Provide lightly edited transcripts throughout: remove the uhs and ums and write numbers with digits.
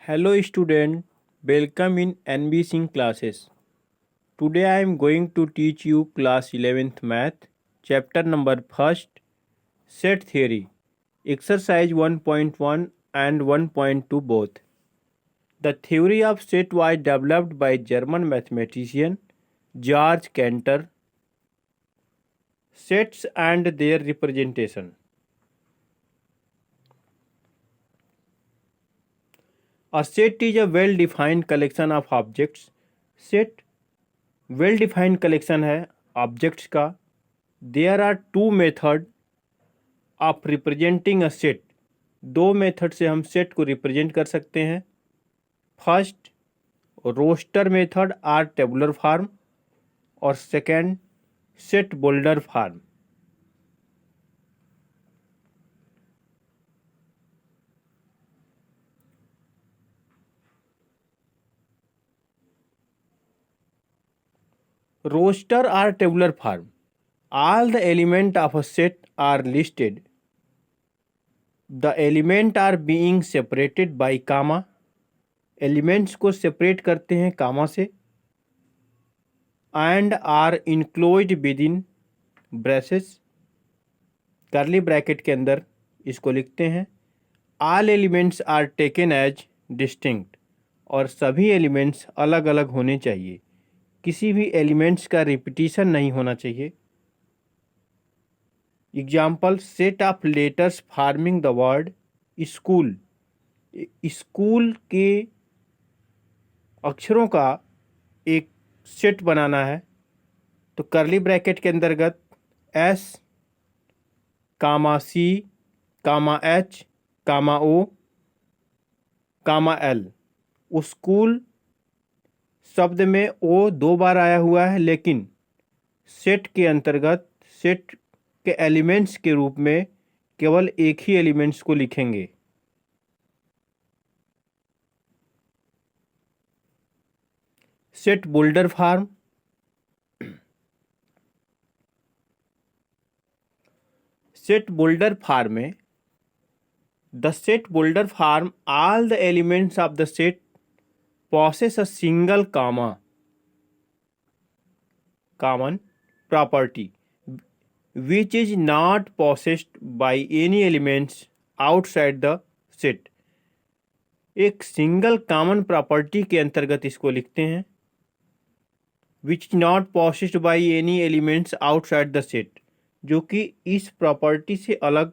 Hello student, welcome in NB Singh classes. Today I am going to teach you class 11th math, chapter number 1st, set theory, exercise 1.1 and 1.2 both. The theory of set was developed by German mathematician George Cantor. Sets and their representation. A set is a well-defined collection of objects. Set well-defined collection है objects का. There are two methods of representing a set. दो method से हम set को represent कर सकते हैं. First roster method or tabular form और second set builder form. Roster or tabular form. All the elements of a set are listed. The elements are being separated by comma. Elements को separate करते हैं comma से. And are enclosed within braces. curly bracket के अंदर इसको लिखते हैं. All elements are taken as distinct. और सभी elements अलग अलग होने चाहिए. किसी भी एलिमेंट्स का रिपीटिशन नहीं होना चाहिए. Example set of letters forming the word school. School के अक्षरों का एक सेट बनाना है तो कर्ली ब्रैकेट के अंतर्गत एस कामा सी कामा एच कामा ओ कामा एल. स्कूल शब्द में ओ 2 बार आया हुआ है, लेकिन सेट के अंतर्गत सेट के एलिमेंट्स के रूप में केवल एक ही एलिमेंट्स को लिखेंगे. Set builder form. Set builder form में the set builder form all the elements of the set possess a single common property which is not possessed by any elements outside the set. एक single common property के अंतर्गत इसको लिखते हैं which is not possessed by any elements outside the set, जो कि इस property से अलग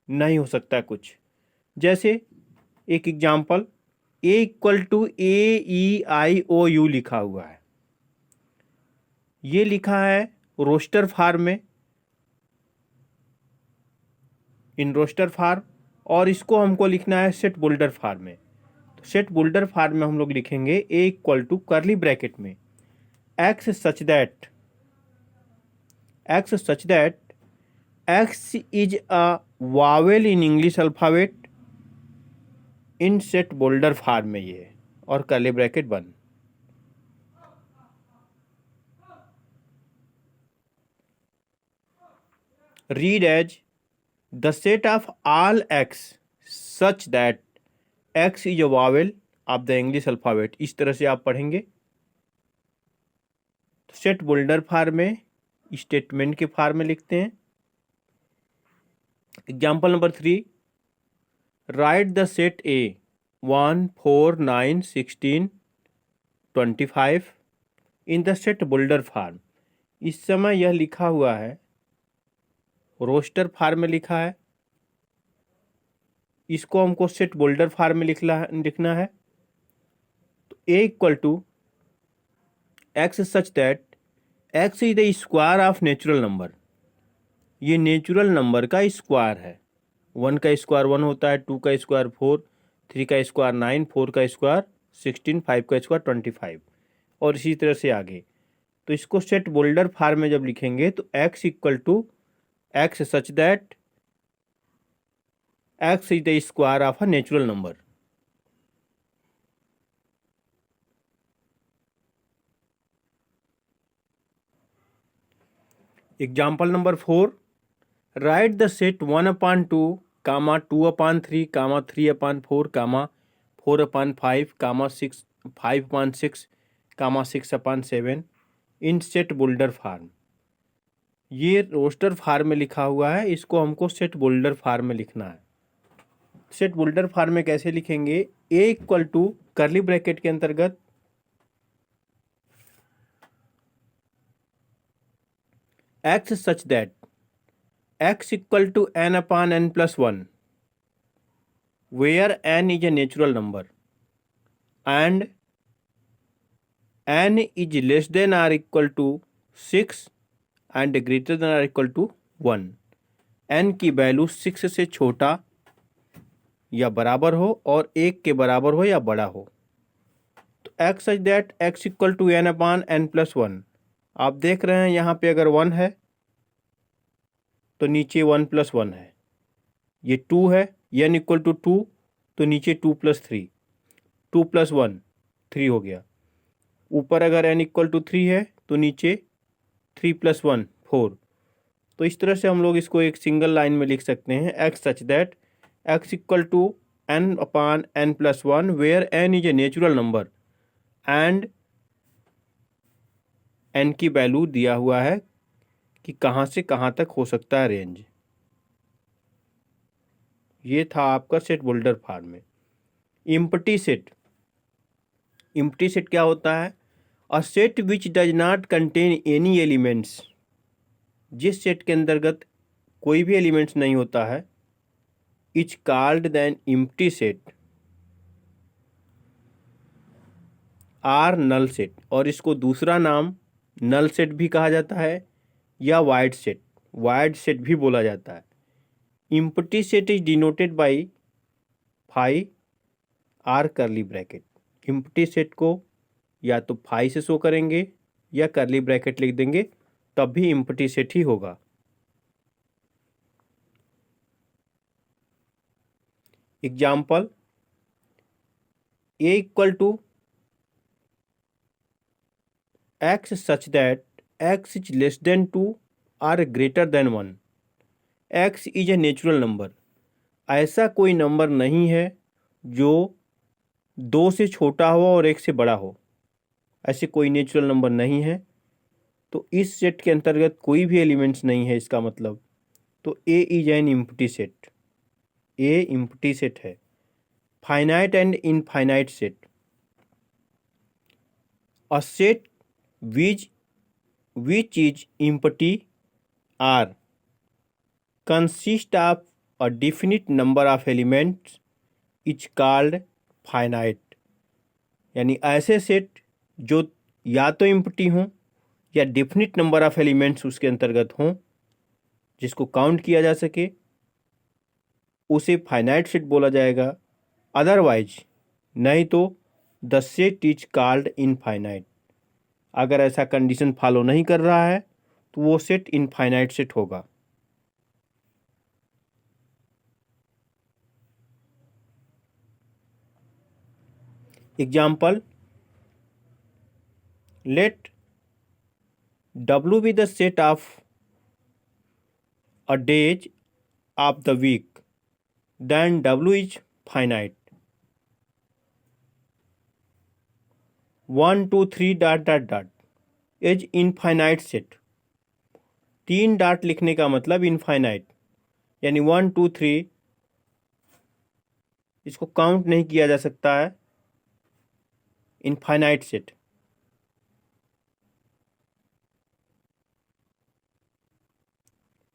नहीं हो सकता कुछ. जैसे एक example A equal to AEIOU लिखा हुआ है. ये लिखा है रोस्टर फॉर्म में, इन रोस्टर फॉर्म, और इसको हमको लिखना है सेट बोल्डर फॉर्म में. तो सेट बोल्डर फॉर्म में हम लोग लिखेंगे A equal to curly bracket में x such that x is a vowel in English alphabet in set builder form में ये, और कर्ली ब्रैकेट बंद. Read as the set of all x such that x is a vowel of the English alphabet. इस तरह से आप पढ़ेंगे. Set builder form में स्टेटमेंट के फॉर्म में लिखते हैं. Example number 3. Write the set A 1, 4, 9, 16, 25 in the set boulder form. इस समय यह लिखा हुआ है रोस्टर फॉर्म में लिखा है. इसको हमको सेट बोल्डर फॉर्म में लिखना है. तो A equal to x such that x is the square of natural number. ये नेचुरल नंबर का स्क्वायर है. 1 का स्क्वायर 1 होता है, 2 का स्क्वायर 4, 3 का स्क्वायर 9, 4 का स्क्वायर 16, 5 का स्क्वायर 25, और इसी तरह से आगे. तो इसको सेट बोल्डर फॉर्म में जब लिखेंगे तो x equal to x such that x is the square of a natural number. Example number 4. Write the set 1/2 2/3 3/4 4/5 comma 6 5/6 comma 6/7 in set builder form. ये रोस्टर फार्म में लिखा हुआ है, इसको हमको सेट बोल्डर फार्म में लिखना है। सेट बोल्डर फार्म में कैसे लिखेंगे? ए इक्वल टू कर्ली ब्रैकेट के अंतर्गत x such that x equal to n/n+1 where n is a natural number and n is less than or equal to 6 and greater than or equal to 1। n की value 6 से छोटा या बराबर हो और 1 के बराबर हो या बड़ा हो। तो x such that x equal to n/n+1। आप देख रहे हैं यहाँ पे अगर 1 है तो नीचे 1+1 है, ये 2 है, n इक्वल टू 2 तो नीचे 2+3, 2+1 3 हो गया। ऊपर अगर n इक्वल टू 3 है तो नीचे 3+1 4। तो इस तरह से हम लोग इसको एक सिंगल लाइन में लिख सकते हैं, x such that x equal to n/n+1 where n is a natural number and n की वैल्यू दिया हुआ है कि कहाँ से कहाँ तक हो सकता है रेंज। ये था आपका सेट बोल्डर फार्म में। इम्प्टी सेट, इम्प्टी सेट क्या होता है? A set which does not contain any elements, जिस सेट के अंतर्गत कोई भी एलिमेंट्स नहीं होता है, is called then empty set or null set. और इसको दूसरा नाम नल सेट भी कहा जाता है या वाइड सेट भी बोला जाता है। Empty set is denoted by phi or curly bracket. Empty set को या तो फाई से शो करेंगे या करली ब्रैकेट लिख देंगे, तब भी इम्प्टी सेट ही होगा। Example, A equal to x such that x is less than 2 or greater than 1। x is a natural number। ऐसा कोई नंबर नहीं है जो 2 से छोटा हो और 1 से बड़ा हो, ऐसे कोई नेचुरल नंबर नहीं है। तो इस सेट के अंतर्गत कोई भी एलिमेंट्स नहीं है, इसका मतलब तो A is an empty set. A empty set है। Finite and infinite set, a set which is empty or consist of a definite number of elements is called finite। यानी ऐसे सेट जो या तो इम्प्टी हों या डेफिनिट नंबर ऑफ एलिमेंट्स उसके अंतर्गत हों, जिसको काउंट किया जा सके, उसे फाइनाइट सेट बोला जाएगा। अदरवाइज नहीं तो the set is called infinite. अगर ऐसा कंडीशन फॉलो नहीं कर रहा है तो वो सेट इनफाइनाइट सेट होगा। Example, let W be the set of a days of the week, then W is finite। 1 2 3 dot dot dot is infinite set. 3 dot लिखने का मतलब इनफाइनाइट, यानी 1 2 3 इसको काउंट नहीं किया जा सकता है, infinite set.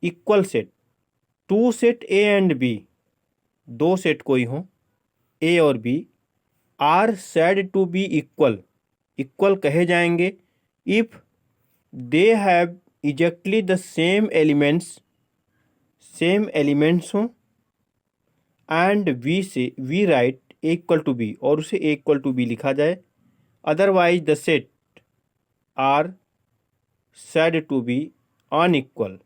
Equal set, 2 set A and B, 2 set कोई हो ए और B, are said to be equal. Equal कहे जाएंगे if they have exactly the same elements हों and we write A equal to B, और उसे A equal to B लिखा जाए। Otherwise the set are said to be unequal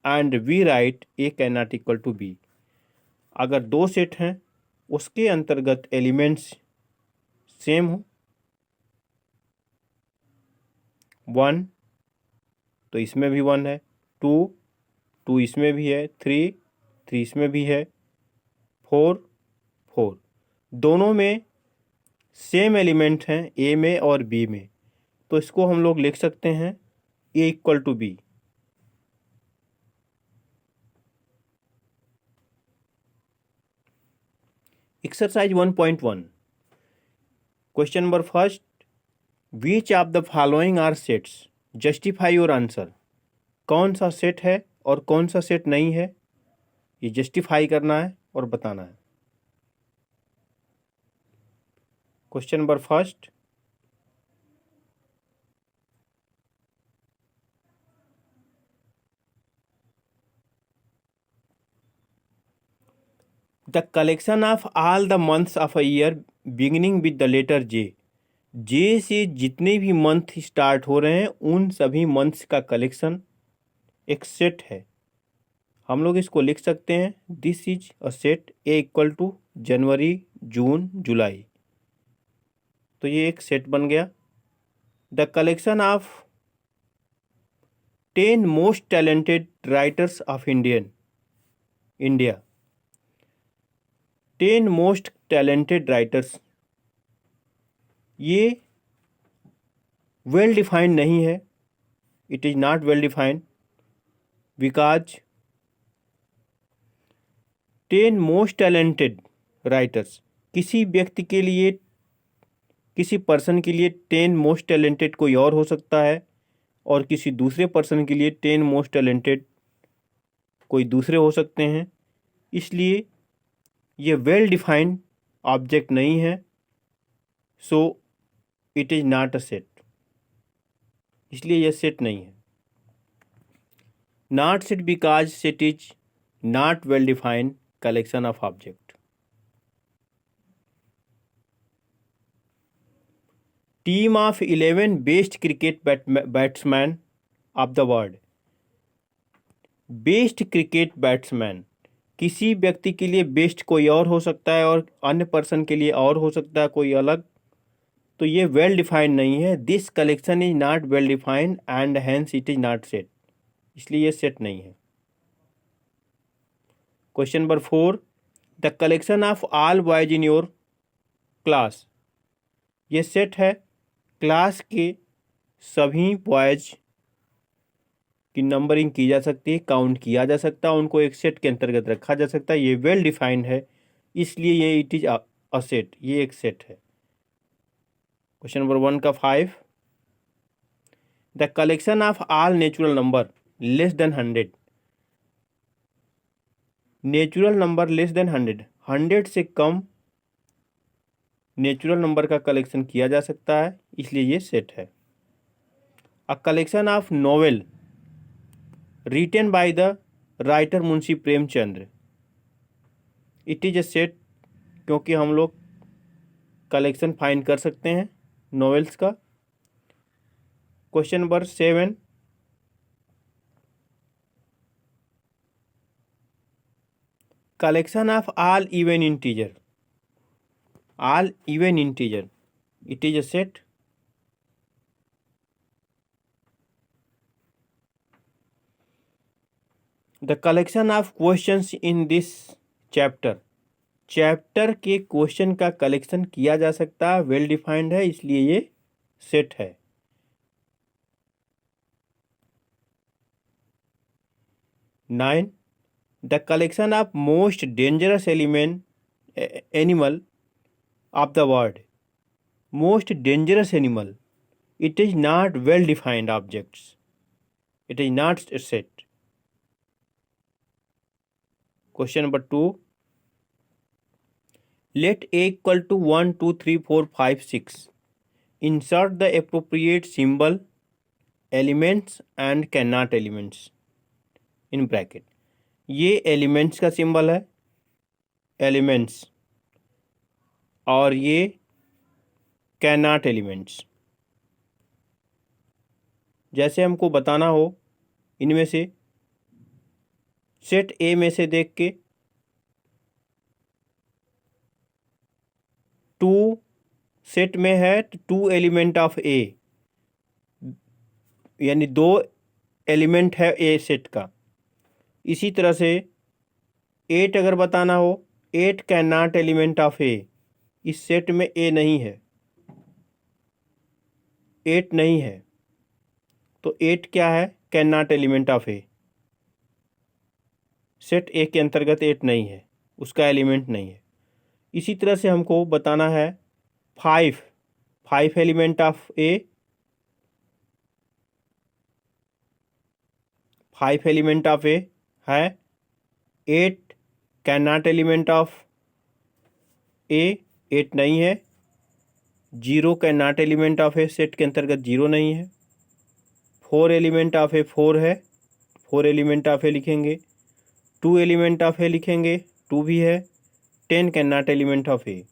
and we write A can not equal to B. अगर 2 set हैं उसके अंतर्गत elements same हो, 1 तो इसमें भी 1 है, 2 इसमें भी है, 3 इसमें भी है, 4 दोनों में सेम एलिमेंट हैं ए में और बी में, तो इसको हम लोग लिख सकते हैं A equal to B. Exercise 1.1 question number first, which of the following are sets, justify your answer. कौन सा सेट है और कौन सा सेट नहीं है, ये जस्टिफाई करना है और बताना है। Question number first, the collection of all the months of a year beginning with the letter J. J से जितने भी मंथ स्टार्ट हो रहे हैं उन सभी मंथ्स का कलेक्शन एक सेट है। हम लोग इसको लिख सकते हैं this is a set A equal to January, June, July. तो ये एक सेट बन गया। The collection of 10 most talented writers of India. 10 most talented writers, ये वेल डिफाइंड नहीं है, it is not well defined because 10 most talented writers, किसी व्यक्ति के लिए, किसी पर्सन के लिए 10 मोस्ट टैलेंटेड कोई और हो सकता है और किसी दूसरे पर्सन के लिए 10 मोस्ट टैलेंटेड कोई दूसरे हो सकते हैं। इसलिए ये वेल डिफाइंड ऑब्जेक्ट नहीं है, so it is not a set, इसलिए यह सेट नहीं है। Not set because set is not well defined collection of object. Team of 11 best cricket batsman of the world. Best cricket batsman, किसी व्यक्ति के लिए बेस्ट कोई और हो सकता है और अन्य पर्सन के लिए और हो सकता है कोई अलग, तो ये वेल डिफाइंड नहीं है। This collection is not well defined and hence it is not set, इसलिए ये सेट नहीं है। Question number 4, the collection of all boys in your class. ये सेट है, क्लास के सभी बॉयज की नंबरिंग की जा सकती है, काउंट किया जा सकता है, उनको एक सेट के अंतर्गत रखा जा सकता है। ये वेल डिफाइंड है, इसलिए ये इट इज अ सेट, ये एक सेट है। क्वेश्चन नंबर 1 का 5, the collection of all natural number less than 100। Natural number less than 100, 100 से कम नेचुरल नंबर का कलेक्शन किया जा सकता है, इसलिए ये सेट है। A collection of novel written by the writer Munshi Premchandra, it is a set, क्योंकि हम लोग कलेक्शन फाइंड कर सकते हैं नॉवेल्स का। Question number 7, collection of all even integer, all even integer, it is a set. The collection of questions in this chapter, chapter के question का collection किया जा सकता है, वेल डिफाइंड है, इसलिए ये सेट है। 9, the collection of most dangerous animal of the world. Most dangerous animal, it is not well defined objects, it is not a set. Question number 2, let A equal to 1 2 3 4 5 6, insert the appropriate symbol, elements and cannot elements in bracket। ये elements का symbol है, elements, और ये cannot elements. जैसे हमको बताना हो इनमें से सेट ए में से देख के 2 सेट में है, 2 एलिमेंट ऑफ ए, यानी 2 एलिमेंट है ए सेट का। इसी तरह से 8 अगर बताना हो, 8 कैन नॉट एलिमेंट ऑफ ए, इस सेट में ए नहीं है, 8 नहीं है, तो 8 क्या है? Can not element of A. Set ए के अंतर्गत 8 नहीं है, उसका एलिमेंट नहीं है। इसी तरह से हमको बताना है 5 element of A, 5 element of A है। 8 can not element of A, 8 नहीं है। 0 can not element of A, set के अंतर्गत 0 नहीं है। 4 एलिमेंट ऑफ ए 4 है, 4 एलिमेंट ऑफ ए लिखेंगे। 2 एलिमेंट ऑफ ए लिखेंगे, 2 भी है। 10 can not element of A.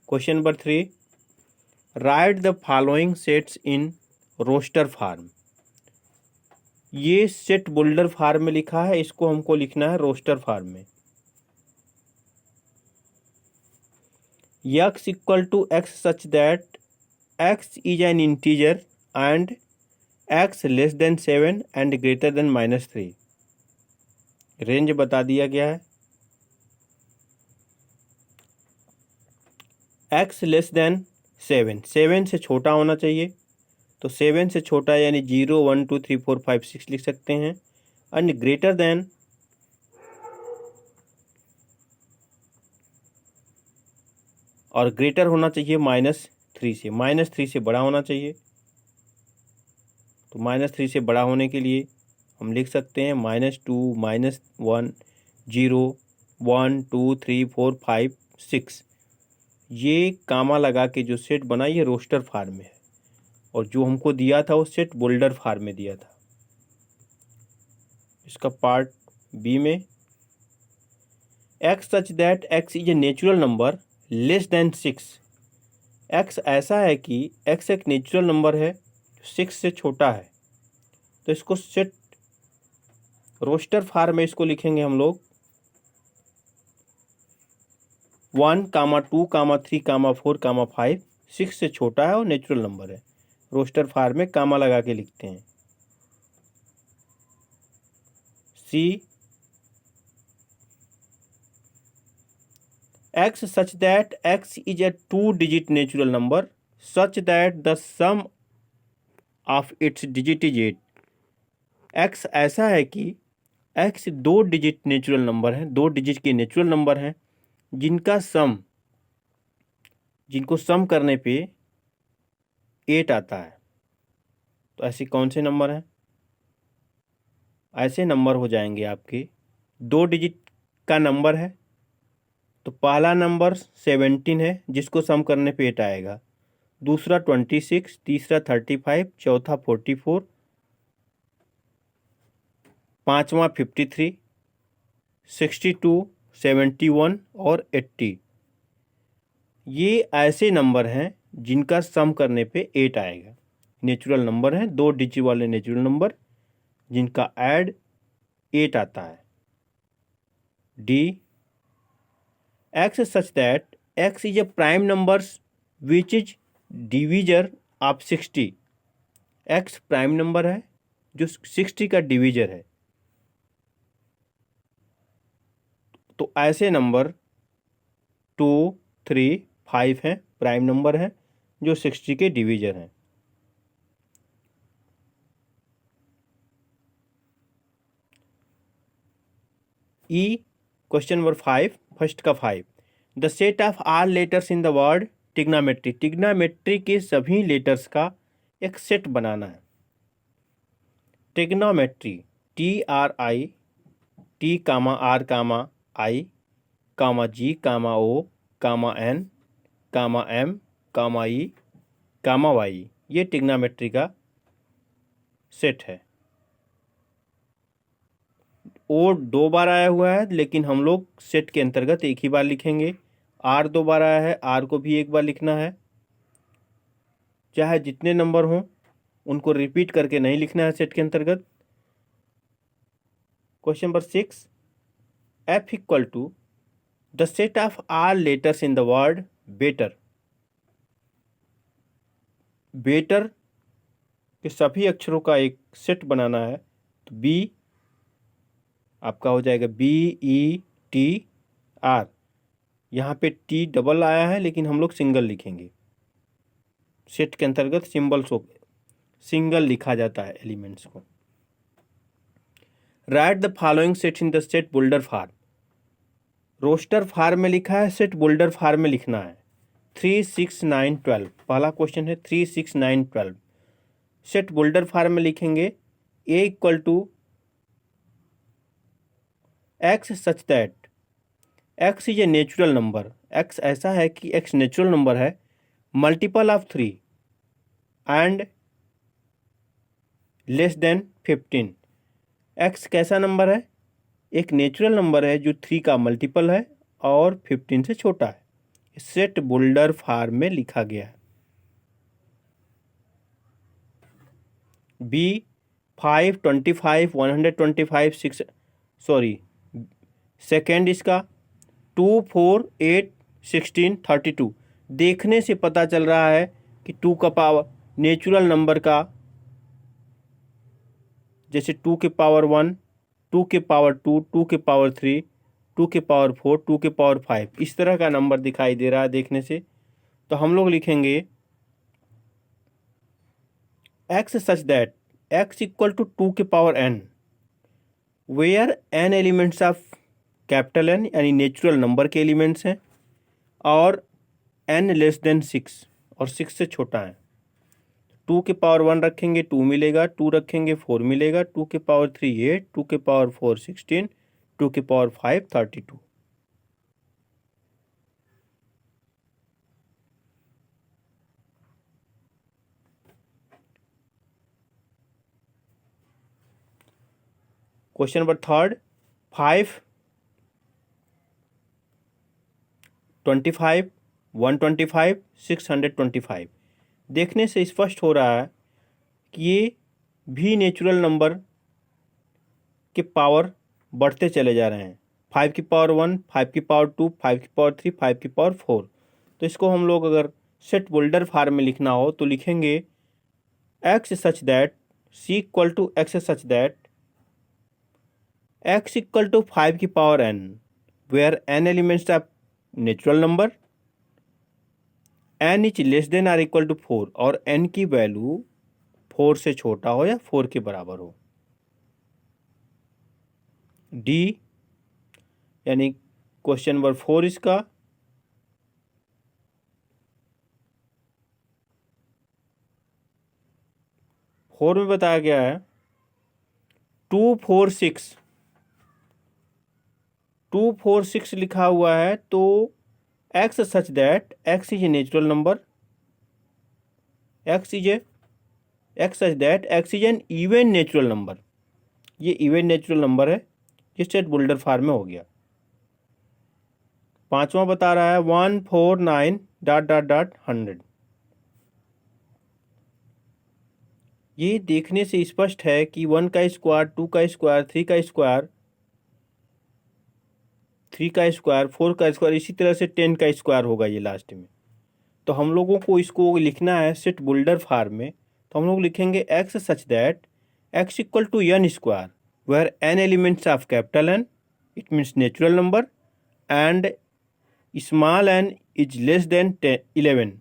Question number 3, write the following sets in roster form. ये सेट बुल्डर फॉर्म में लिखा है, इसको हमको लिखना है रोस्टर फॉर्म में। x equal to x such that x is an integer and x less than 7 and greater than -3। Range बता दिया गया है। x लेस देन 7, 7 से छोटा होना चाहिए, तो 7 से छोटा यानी 0 1 2 3 4 5 6 लिख सकते हैं। एंड ग्रेटर देन और ग्रेटर होना चाहिए -3 से, -3 से बड़ा होना चाहिए। तो -3 से बड़ा होने के लिए हम लिख सकते हैं -2 -1 0 1 2 3 4 5 6। ये कामा लगा के जो सेट बना ये रोस्टर फॉर्म में है, और जो हमको दिया था वो सेट बुल्डर फॉर्म में दिया था। इसका पार्ट बी में, x such that x is a natural number less then 6। x ऐसा है कि x एक नेचुरल नंबर है, 6 से छोटा है, तो इसको सेट रोस्टर फॉर्म में इसको लिखेंगे हम लोग 1, 2, 3, 4, 5। 6 से छोटा है और नेचुरल नंबर है। रोस्टर फॉर्म में कामा लगा के लिखते हैं। सी, x such that x is a 2-digit natural number such that the sum of its digit is 8। x ऐसा है कि x 2 डिजिट नेचुरल नंबर है, 2 डिजिट के नेचुरल नंबर हैं जिनको सम करने पे 8 आता है। तो ऐसे कौन से नंबर हैं? ऐसे नंबर हो जाएंगे आपके 2 डिजिट का नंबर है, तो पहला नंबर 17 है जिसको सम करने पे 8 आएगा। दूसरा 26, तीसरा 35, चौथा 44, पांचवा 53, 62, 71 और 80। ये ऐसे नंबर हैं जिनका सम करने पे 8 आएगा। नेचुरल नंबर हैं, 2 डिजिट वाले नेचुरल नंबर जिनका ऐड 8 आता है। D, x such that x is a prime numbers which is divisor of 60। x prime number है जो 60 का डिवीजर है। तो ऐसे नंबर 2, 3, 5 हैं, प्राइम नंबर हैं जो 60 के डिवीजर हैं। ई, क्वेश्चन नंबर 5, फर्स्ट का 5, the set of all letters in the word trigonometry. Trigonometry के सभी लेटर्स का एक सेट बनाना है। Trigonometry, TRI, T, R, I, G, O, N, M, E, Y, ये टिग्नामेट्री का सेट है। ओ 2 बार आया हुआ है, लेकिन हम लोग सेट के अंतर्गत एक ही बार लिखेंगे। R 2 बार आया है, R को भी एक बार लिखना है। चाहे जितने नंबर हों उनको रिपीट करके नहीं लिखना है सेट के अंतर्गत। Question number 6, F equal to the set of all letters in the word better. Better के सभी अक्षरों का एक सेट बनाना है, तो B आपका हो जाएगा BETR। यहाँ पे T डबल आया है लेकिन हम लोग सिंगल लिखेंगे। सेट के अंतर्गत सिंगल लिखा जाता है एलिमेंट्स को। Write the following set in the set builder form. Roster form में लिखा है, सेट बोल्डर फॉर्म में लिखना है। 3 6 9 12 पहला क्वेश्चन है। 3 6 9 12 सेट बोल्डर फॉर्म में लिखेंगे a equal to x such that x is a natural number. x ऐसा है कि x नेचुरल नंबर है, multiple of 3 and less than 15। x कैसा नंबर है? एक नेचुरल नंबर है जो 3 का मल्टीपल है और 15 से छोटा है। सेट बोल्डर फॉर्म में लिखा गया है। b 5 25 125 6 सॉरी सेकेंड इसका 2 4 8 16 32। देखने से पता चल रहा है कि 2 का पावर नेचुरल नंबर का, जैसे 2 के पावर 1, 2 के पावर 2, 2 के पावर 3, 2 के पावर 4, 2 के पावर 5, इस तरह का नंबर दिखाई दे रहा है देखने से। तो हम लोग लिखेंगे x such that x equal to 2 के power n, where n elements of capital N यानी नेचुरल नंबर के एलिमेंट्स हैं और n लेस देन 6 और 6 से छोटा है। 2 के पावर 1 रखेंगे 2 मिलेगा, 2 रखेंगे 4 मिलेगा, 2 के पावर 3 8, 2 के पावर 4 16, 2 के पावर 5 32। Question number third 5 25 125 625। देखने से स्पष्ट हो रहा है कि ये भी नेचुरल नंबर के पावर बढ़ते चले जा रहे हैं। 5 की पावर 1, 5 की पावर 2, 5 की पावर 3, 5 की पावर 4। तो इसको हम लोग अगर सेट बोल्डर फॉर्म में लिखना हो तो लिखेंगे x such that c equal to x such that x equal to 5 की power n, where n elements of natural number, n is less than or equal to 4 और n की value 4 से छोटा हो या 4 के बराबर हो। D यानी क्वेश्चन नंबर 4 इसका 4 में बताया गया है 2 4 6 2 4 6 लिखा हुआ है। तो x such that x is a natural number, x such that x is N even natural number. ये इवन नेचुरल नंबर है, ये सेट बोल्डर फॉर्म में हो गया। पांचवा बता रहा है 149 डॉट डॉट डॉट 100। ये देखने से स्पष्ट है कि 1 का स्क्वायर, 2 का स्क्वायर, 3 का स्क्वायर, 3 का स्क्वायर, 4 का स्क्वायर, इसी तरह से 10 का स्क्वायर होगा ये लास्ट में। तो हम लोगों को इसको लिखना है सेट बोल्डर फॉर्म में। तो हम लोग लिखेंगे x such that x equal to n square, where n elements of capital N, it means natural number, and small n is less than 11।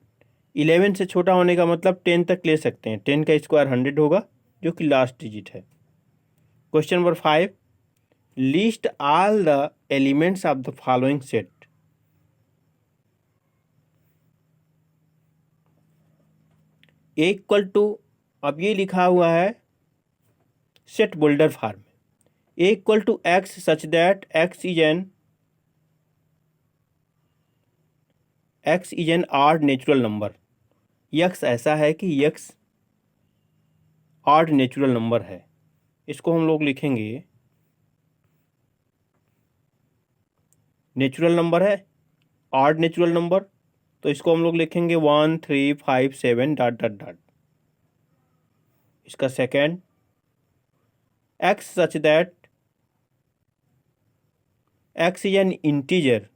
11 से छोटा होने का मतलब 10 तक ले सकते हैं। 10 का स्क्वायर 100 होगा जो कि लास्ट डिजिट है। Question number 5 list all the elements of the following set. A equal to, अब ये लिखा हुआ है set builder form. A equal to x such that x is an odd natural number. X ऐसा है कि x odd natural number है। इसको हम लोग लिखेंगे नेचुरल नंबर है, ऑड नेचुरल नंबर, तो इसको हम लोग लिखेंगे 1 3 5 7 डॉट डॉट डॉट। इसका second x such that x is an integer,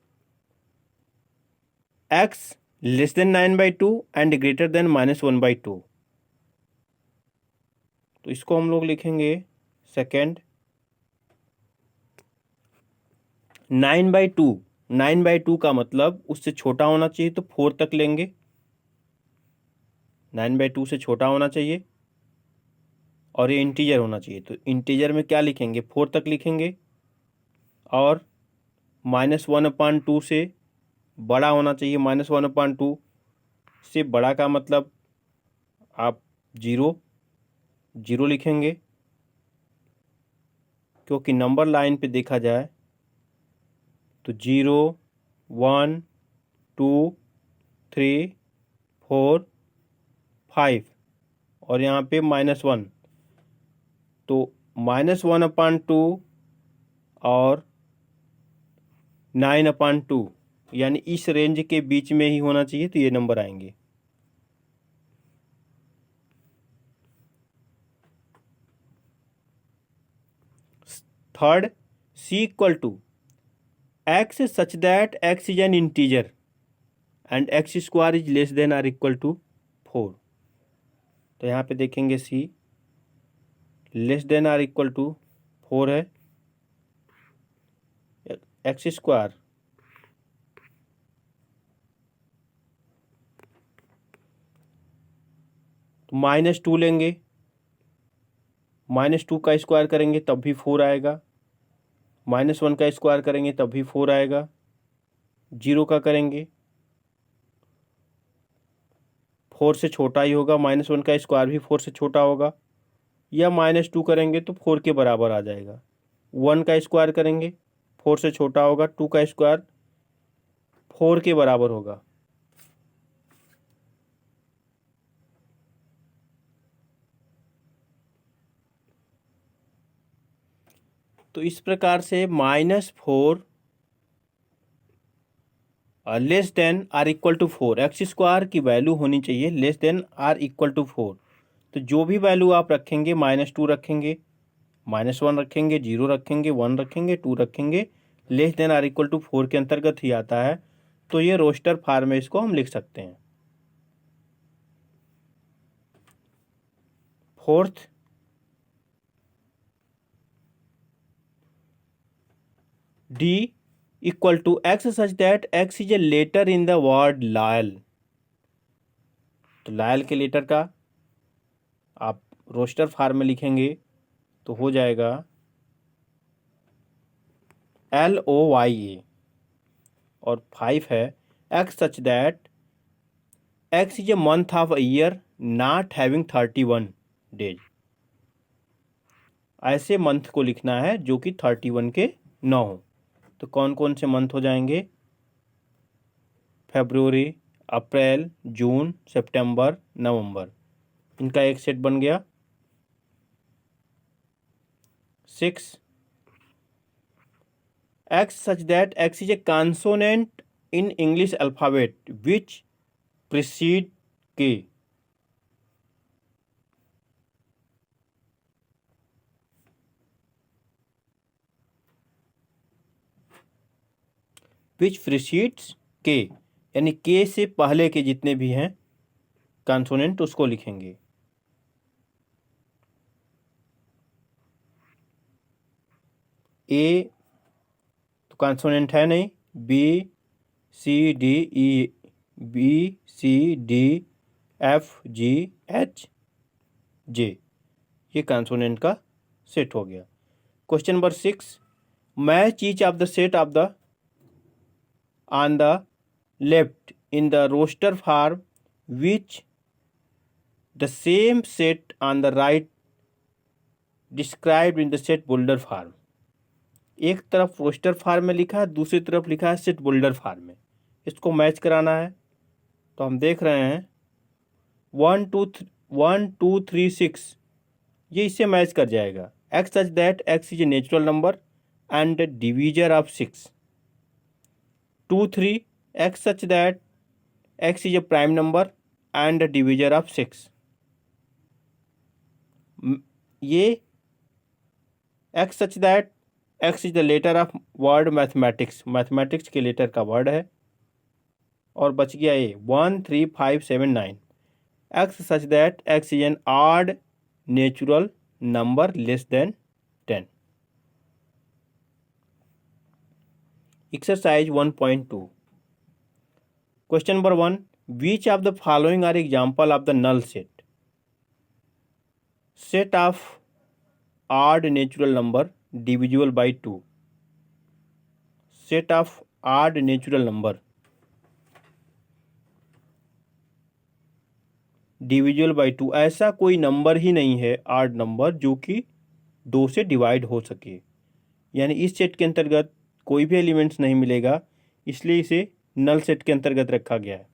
x less then 9/2 and greater then -1/2। तो इसको हम लोग लिखेंगे सेकेंड 9/2। 9/2 का मतलब उससे छोटा होना चाहिए तो 4 तक लेंगे। 9/2 से छोटा होना चाहिए और ये इंटीजर होना चाहिए। तो इंटीजर में क्या लिखेंगे, 4 तक लिखेंगे और -1/2 से बड़ा होना चाहिए। -1/2 से बड़ा का मतलब आप 0 लिखेंगे, क्योंकि नंबर लाइन पे देखा जाए तो 0 1 2 3 4 5 और यहाँ पे -1, तो -1/2 और 9/2 यानी इस रेंज के बीच में ही होना चाहिए, तो ये नंबर आएंगे। Third, C equal to x such that x is an integer and x square is less than or equal to 4। तो यहाँ पे देखेंगे C less than or equal to 4 है, x स्क्वायर तो -2 लेंगे, -2 का स्क्वायर करेंगे तब भी 4 आएगा, -1 का स्क्वायर करेंगे तब भी 4 आएगा, 0 का करेंगे 4 से छोटा ही होगा, -1 का स्क्वायर भी 4 से छोटा होगा, या -2 करेंगे तो 4 के बराबर आ जाएगा। 1 का स्क्वायर करेंगे 4 से छोटा होगा, 2 का स्क्वायर 4 के बराबर होगा। तो इस प्रकार से -4 less than or equal to 4, x square की वैल्यू होनी चाहिए less than or equal to 4। तो जो भी वैल्यू आप रखेंगे, -2 रखेंगे, -1 रखेंगे, 0 रखेंगे, 1 रखेंगे, 2 रखेंगे, less than or equal to 4 के अंतर्गत ही आता है। तो ये रोस्टर फॉर्म में इसको हम लिख सकते हैं। Fourth, D equal to x such that x is a letter in the word loyal. तो लायल के लेटर का आप रोस्टर फॉर्म में लिखेंगे तो हो जाएगा LOYA, और 5 है x such that x is a month of a year not having 31 days. ऐसे मंथ को लिखना है जो कि 31 के न हो। तो कौन कौन से मंथ हो जाएंगे, फरवरी, अप्रैल, जून, सितंबर, नवंबर, इनका एक सेट बन गया। 6, x such that x is a consonant in English alphabet which precede k। which precedes k, यानी k से पहले के जितने भी हैं कॉन्सोनेंट उसको लिखेंगे। ए तो कॉन्सोनेंट है नहीं, B C D E, B C D F G H J, ये कॉन्सोनेंट का सेट हो गया। Question number 6, match each of the set of the on the left in the roster form which the same set on the right described in the set builder form। एक तरफ roster form में लिखा है, दूसरी तरफ लिखा है set builder form में, इसको मैच कराना है। तो हम देख रहे हैं 1 2 3 6, ये इससे मैच कर जाएगा। x such that x is a natural number and divisor of 6। 2 3, x such that x is a prime number and a divisor of 6। ये x such that x is the letter of word mathematics, mathematics के letter का word है। और बच गया ये 1 3 5 7 9, x such that x is an odd natural number less than 10। Exercise 1.2, question number 1, which of the following are example of the null set? Set of odd natural number divisible by 2. Set of odd natural number divisible by 2, ऐसा कोई number ही नहीं है odd number जो कि 2 से divide हो सके, यानी इस सेट के अंतर्गत कोई भी एलिमेंट्स नहीं मिलेगा, इसलिए इसे नल सेट के अंतर्गत रखा गया है।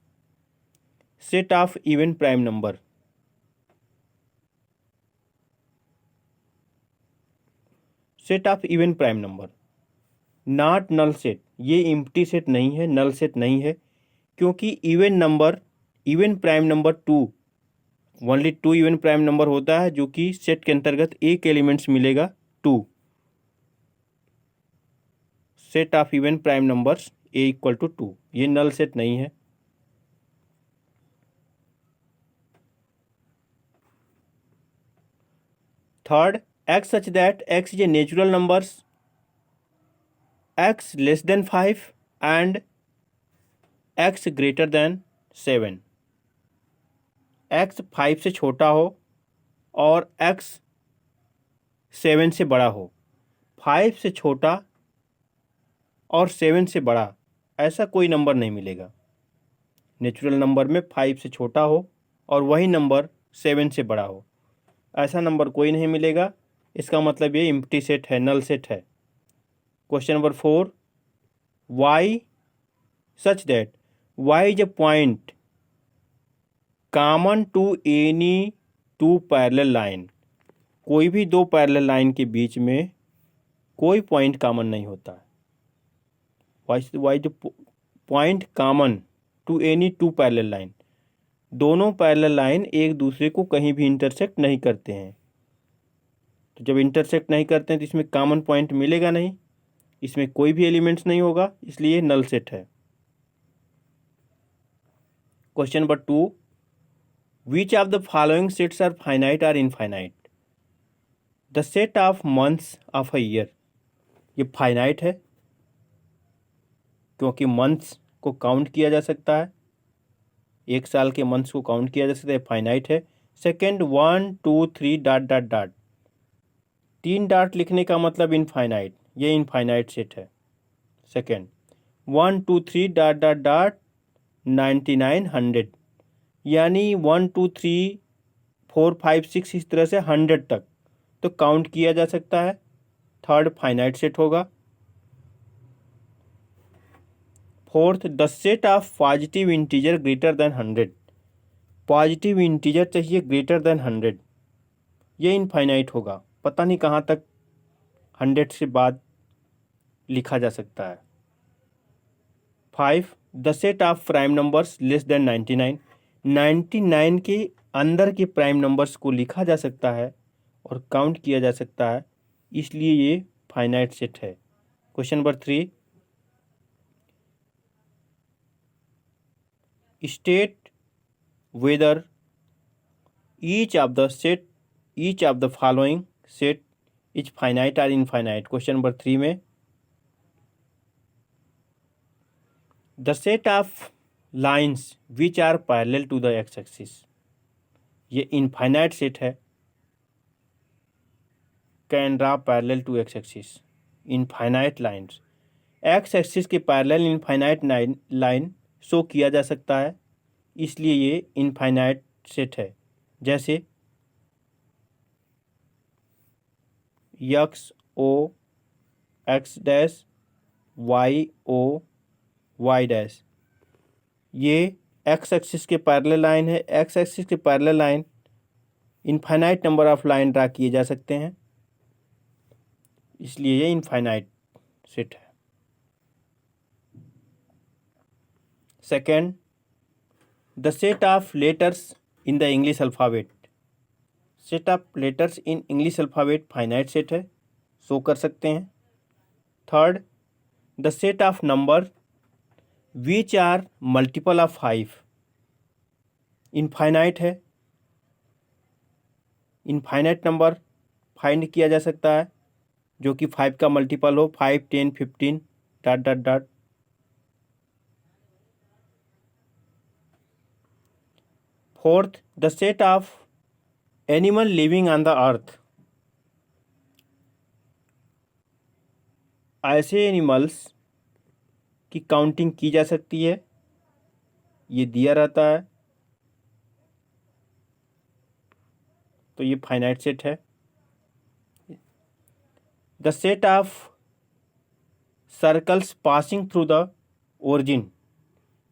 Set of even prime number, set of even prime number not null set, ये इम्प्टी सेट नहीं है, नल सेट नहीं है, क्योंकि even number, even prime number 2, only 2 even prime number होता है जो कि सेट के अंतर्गत एक एलिमेंट्स मिलेगा 2। Set of even prime numbers A equal to 2, ये नल सेट नहीं है। Third, x such that x is a natural numbers, x less than 5 and x greater than 7, x 5 से छोटा हो और x 7 से बड़ा हो। 5 से छोटा और 7 से बड़ा ऐसा कोई नंबर नहीं मिलेगा। नेचुरल नंबर में 5 से छोटा हो और वही नंबर 7 से बड़ा हो, ऐसा नंबर कोई नहीं मिलेगा। इसका मतलब ये एम्प्टी सेट है, नल सेट है। Question number 4, Y such that Y is a point common to any 2 parallel line, कोई भी 2 पैरेलल लाइन के बीच में कोई पॉइंट कॉमन नहीं होता है। Y is point common to any 2 parallel line, दोनों पैरेलल लाइन एक दूसरे को कहीं भी इंटरसेक्ट नहीं करते हैं। तो जब इंटरसेक्ट नहीं करते हैं तो इसमें कॉमन पॉइंट मिलेगा नहीं, इसमें कोई भी एलिमेंट्स नहीं होगा, इसलिए नल सेट है। Question number 2, which of the following sets are finite और infinite? The set of months of a year, ये फाइनाइट है क्योंकि मंथ्स को काउंट किया जा सकता है, एक साल के मंथ्स को काउंट किया जा सकता है, फाइनाइट है। Second, 1 2 3 dot dot dot, 3 dot लिखने का मतलब इनफाइनाइट, ये इनफाइनाइट सेट है। सेकेंड, 1 2 3 डॉट डॉट डॉट 99 100, यानी 1 2 3 4 5 6 इस तरह से 100 तक तो काउंट किया जा सकता है। थर्ड, फाइनाइट सेट होगा। Fourth, the set of positive integer greater than 100, positive integer चाहिए ग्रेटर देन 100, ये इनफाइनाइट होगा, पता नहीं कहाँ तक 100 से बाद लिखा जा सकता है। 5, the set of prime numbers less than 99, 99 के अंदर के प्राइम नंबर्स को लिखा जा सकता है और काउंट किया जा सकता है, इसलिए ये फाइनाइट सेट है। Question number 3, state whether each of the following set is finite और इनफाइनाइट। क्वेश्चन नंबर 3 में the set of lines which are parallel to the X axis, ये इनफाइनाइट सेट है। Can draw parallel to X axis, infinite lines, X axis के parallel infinite line show किया जा सकता है, इसलिए ये इनफाइनाइट सेट है। जैसे X O X dash Y O Y dash, ये एक्स एक्सिस के पैरेलल लाइन है। एक्स एक्सिस के parallel line infinite number of line draw किए जा सकते हैं, इसलिए ये इनफाइनाइट सेट है। Second, the set of letters in the English alphabet, set of letters in English alphabet finite set है, शो कर सकते हैं। Third, the set of number which are multiple of 5, infinite है, इनफाइनाइट नंबर फाइंड किया जा सकता है जो कि 5 का मल्टीपल हो, 5 10 15 dot dot dot. Fourth, the set of animal living on the earth. ऐसे एनिमल्स की काउंटिंग की जा सकती है, ये दिया रहता है, तो ये फाइनाइट सेट है। The set of circles passing through the origin,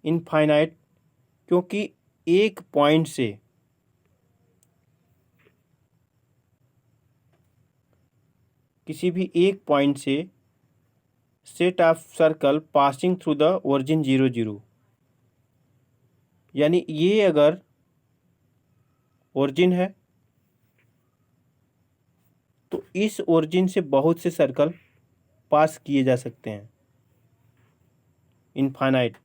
infinite, क्योंकि एक पॉइंट से किसी भी एक पॉइंट से set of circle passing through the origin 0 0, यानी ये अगर ओरिजिन है तो इस ओरिजिन से बहुत से सर्कल पास किए जा सकते हैं। इनफाइनाइट,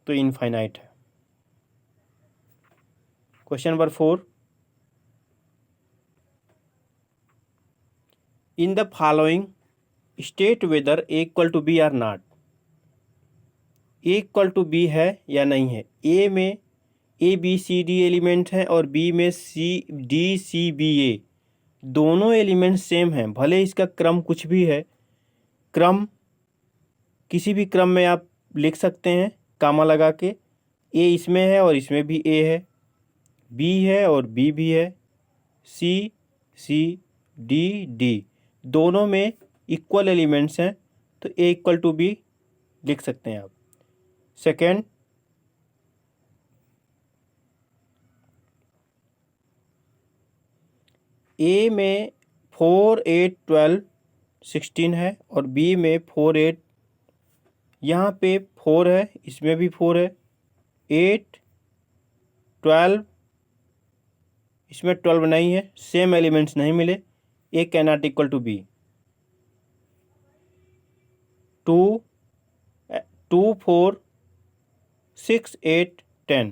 तो इनफाइनाइट है। Question number 4, in the following state whether A equal to B or not. A equal to B है या नहीं है। ए में A B C D element हैं और बी में सी डी सी बी ए, दोनों एलिमेंट सेम हैं, भले इसका क्रम कुछ भी है। क्रम किसी भी क्रम में आप लिख सकते हैं कामा लगा के। ए इसमें है और इसमें भी ए है, बी है और बी भी है, सी सी डी डी, दोनों में इक्वल एलिमेंट्स हैं, तो ए इक्वल टू बी लिख सकते हैं आप। सेकेंड, ए में 4 8 12 16 है और बी में 4 8, यहाँ पे 4 है, इसमें भी 4 है, 8 12, इसमें 12 नहीं है, सेम एलिमेंट्स नहीं मिले, A can not equal to B. 2 2 4 6 8 10,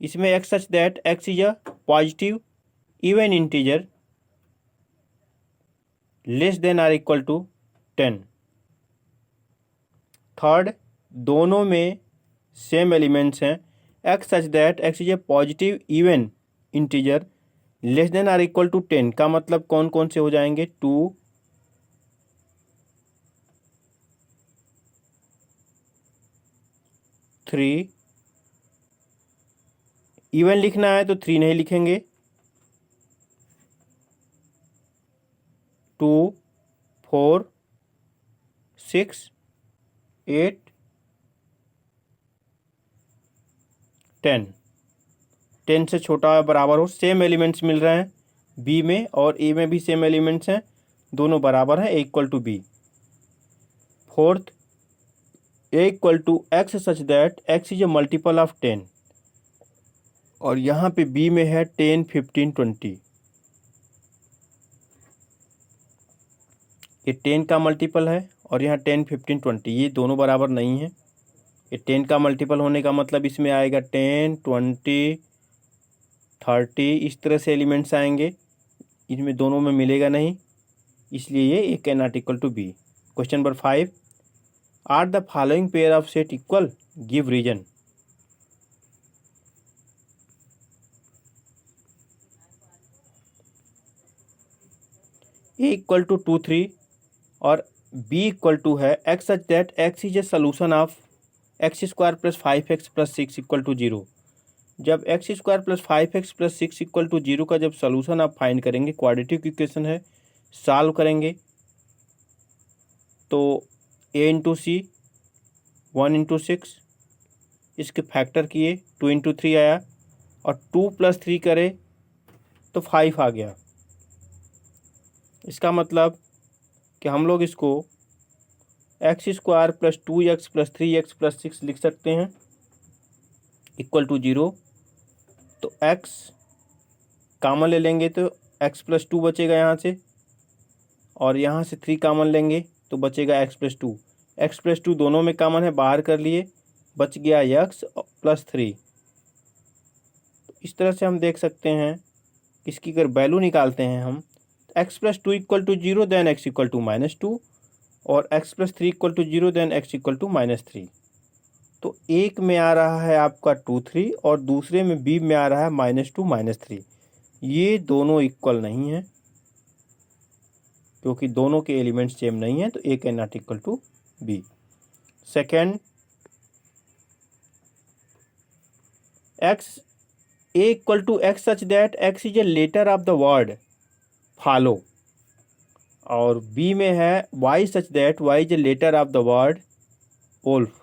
इसमें x such that x is a positive even integer less than or equal to 10। Third, दोनों में सेम एलिमेंट्स हैं, x such that x is a positive even integer less than or equal to 10 का मतलब कौन कौन से हो जाएंगे। 2 3, इवन लिखना है तो 3 नहीं लिखेंगे, 2 4 6 8 10, 10 से छोटा बराबर हो, सेम एलिमेंट्स मिल रहे हैं बी में और ए में भी सेम एलिमेंट्स हैं, दोनों बराबर हैं, A equal to B. Fourth, A equal to x such that x is a multiple of 10, और यहाँ पे बी में है 10 15 20, ये 10 का मल्टीपल है और यहाँ 10 15 20, ये दोनों बराबर नहीं है। ये 10 का मल्टीपल होने का मतलब इसमें आएगा 10 20 30, इस तरह से एलिमेंट्स आएंगे, इनमें दोनों में मिलेगा नहीं, इसलिए ये A can not equal to B. Question number 5, are the following pair of set equal, give reason. A equal to 2 3 और बी इक्वल टू है X such that x is a solution of X square plus 5x plus 6 equal to 0। जब X square plus 5x plus 6 equal to 0 का जब solution आप find करेंगे, quadratic equation है, solve करेंगे तो a इंटू सी 1 इंटू 6, इसके factor किए 2 इंटू 3 आया और 2 प्लस 3 करे तो 5 आ गया। इसका मतलब कि हम लोग इसको x square plus 2x plus 3x plus 6 लिख सकते हैं इक्वल टू 0। तो x कॉमन ले लेंगे तो x प्लस 2 बचेगा यहाँ से, और यहाँ से 3 कॉमन लेंगे तो बचेगा x प्लस 2। x प्लस 2 दोनों में कॉमन है, बाहर कर लिए, बच गया x प्लस 3। तो इस तरह से हम देख सकते हैं, इसकी अगर वैल्यू निकालते हैं हम, x plus 2 equal to 0 then x equal to -2 और x plus 3 equal to 0 then x equal to -3। तो एक में आ रहा है आपका 2 3 और दूसरे में बी में आ रहा है -2 -3। ये दोनों इक्वल नहीं है क्योंकि दोनों के एलिमेंट्स सेम नहीं है, तो A can not equal to B. Second, X A equal to x such that x is a letter of the word follow, और बी में है Y such that Y is a letter of the word wolf.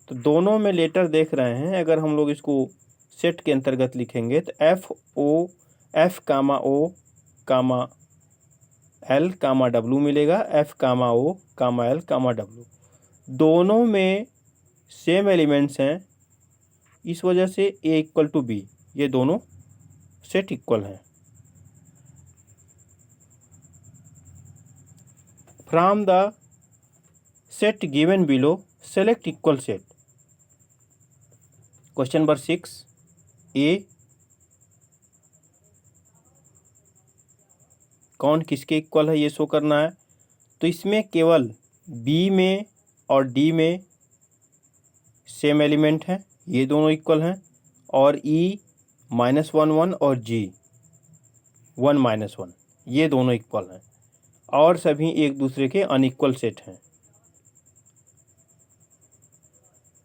तो दोनों में letter देख रहे हैं, अगर हम लोग इसको सेट के अंतर्गत लिखेंगे तो एफ कामा ओ कामा एल कामा डब्लू मिलेगा, एफ कामा ओ कामा एल कामा डब्लू। दोनों में सेम एलिमेंट्स हैं, इस वजह से ए इक्वल टू बी, ये दोनों सेट इक्वल हैं। From the set given below select equal set. Question number 6, ए कौन किसके इक्वल है ये शो करना है। तो इसमें केवल बी में और डी में सेम एलिमेंट हैं, ये दोनों इक्वल हैं, और ई -1 1 और जी 1 -1 ये दोनों इक्वल हैं, और सभी एक दूसरे के अनइक्वल सेट हैं।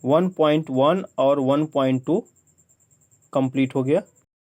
1.1 और 1.2 कंप्लीट हो गया।